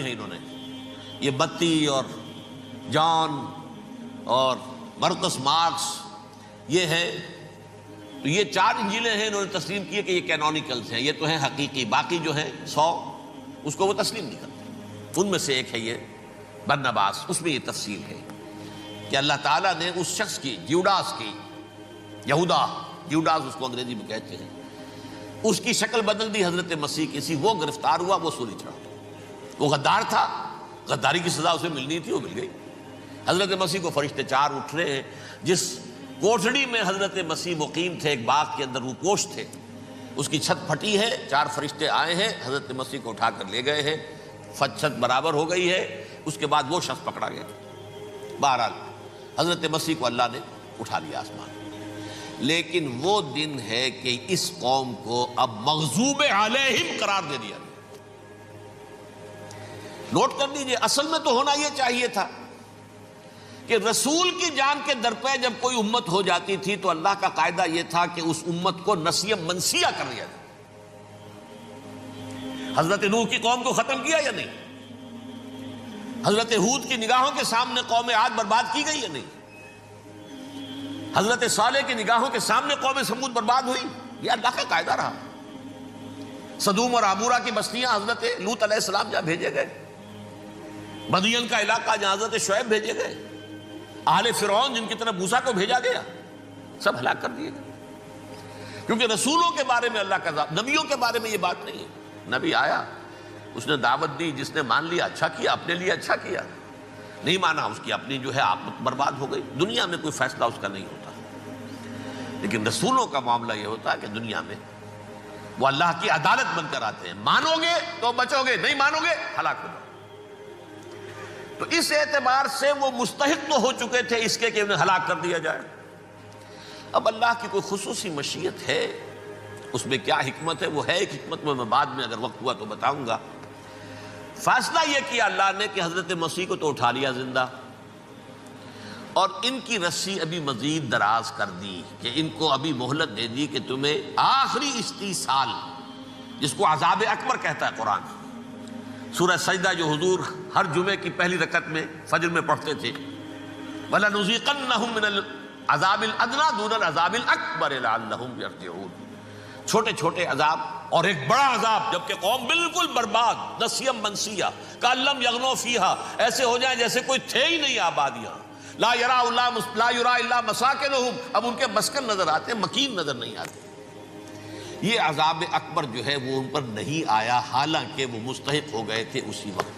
ہیں انہوں نے یہ بتی اور جان اور مرکس مارکس یہ ہے، تو یہ 4 انجیلیں ہیں انہوں نے تسلیم کیے کہ یہ کینونیکلز ہیں، یہ تو ہیں حقیقی، باقی جو ہیں 100 اس کو وہ تسلیم نہیں کرتے۔ ان میں سے ایک ہے یہ برنباس، اس میں یہ تفصیل ہے کہ اللہ تعالیٰ نے اس شخص کی، جیوڈاس کی، جیوڈاس اس کو انگریزی میں کہتے ہیں، اس کی شکل بدل دی حضرت مسیح کی سی، وہ گرفتار ہوا، وہ سولی چڑھا۔ وہ غدار تھا، غداری کی سزا اسے ملنی تھی، وہ مل گئی۔ حضرت مسیح کو فرشتے 4 اٹھ رہے ہیں، جس کوٹھڑی میں حضرت مسیح مقیم تھے، ایک باغ کے اندر روپوش تھے، اس کی چھت پھٹی ہے، 4 فرشتے آئے ہیں، حضرت مسیح کو اٹھا کر لے گئے ہیں، چھت برابر ہو گئی ہے، اس کے بعد وہ شخص پکڑا گیا۔ بہرحال حضرت مسیح کو اللہ نے اٹھا لیا آسمان۔ لیکن وہ دن ہے کہ اس قوم کو اب مغضوب علیہم قرار دے دیا۔ نوٹ کر لیجئے، اصل میں تو ہونا یہ چاہیے تھا کہ رسول کی جان کے درپے جب کوئی امت ہو جاتی تھی تو اللہ کا قاعدہ یہ تھا کہ اس امت کو نسیہ منسیہ کر دیا جائے۔ حضرت نوح کی قوم کو ختم کیا یا نہیں؟ حضرت ہود کی نگاہوں کے سامنے قوم عاد برباد کی گئی یا نہیں؟ حضرت صالح کی نگاہوں کے سامنے قوم سمود برباد ہوئی؟ یہ اللہ کا قاعدہ رہا۔ سدوم اور عمورہ کی بستیاں حضرت لوط علیہ السلام جہاں بھیجے گئے، مدین کا علاقہ جہاں حضرت شعیب بھیجے گئے، اہل فرعون جن کی طرف موسیٰ کو بھیجا گیا، سب ہلاک کر دیے گئے۔ کیونکہ رسولوں کے بارے میں اللہ کا نبیوں کے بارے میں یہ بات نہیں ہے۔ نبی آیا، اس نے دعوت دی، جس نے مان لیا اچھا کیا، اپنے لیے اچھا کیا، نہیں مانا اس کی اپنی جو ہے آپت برباد ہو گئی۔ دنیا میں کوئی فیصلہ اس کا نہیں ہوتا، لیکن رسولوں کا معاملہ یہ ہوتا ہے کہ دنیا میں وہ اللہ کی عدالت بن کر آتے ہیں۔ مانو گے تو بچو گے، نہیں مانو گے ہلاک ہو جاؤ۔ تو اس اعتبار سے وہ مستحق تو ہو چکے تھے اس کے کہ انہیں ہلاک کر دیا جائے۔ اب اللہ کی کوئی خصوصی مشیت ہے، اس میں کیا حکمت ہے؟ وہ ہے ایک حکمت، میں بعد میں اگر وقت ہوا تو بتاؤں گا۔ فیصلہ یہ کیا اللہ نے کہ حضرت مسیح کو تو اٹھا لیا زندہ، اور ان کی رسی ابھی مزید دراز کر دی کہ ان کو ابھی مہلت دے دی کہ تمہیں آخری استیصال، جس کو عذاب اکبر کہتا ہے قرآن، سورہ سجدہ جو حضور ہر جمعے کی پہلی رکعت میں فجر میں پڑھتے تھے، وَلَنُذِيقَنَّهُم مِّنَ الْعَذَابِ الْأَدْنَىٰ دُونَ الْعَذَابِ الْأَكْبَرِ لَعَلَّهُمْ يَرْجِعُونَ۔ چھوٹے چھوٹے عذاب اور ایک بڑا عذاب، جبکہ قوم بالکل برباد، نسیم منسیہ، کأن لم یغنوا فیہا، ایسے ہو جائیں جیسے کوئی تھے ہی نہیں آباد یہاں۔ لا یرا الا مساکنہم، اب ان کے مسکن نظر آتے، مکین نظر نہیں آتے۔ یہ عذاب اکبر جو ہے وہ ان پر نہیں آیا، حالانکہ وہ مستحق ہو گئے تھے اسی وقت۔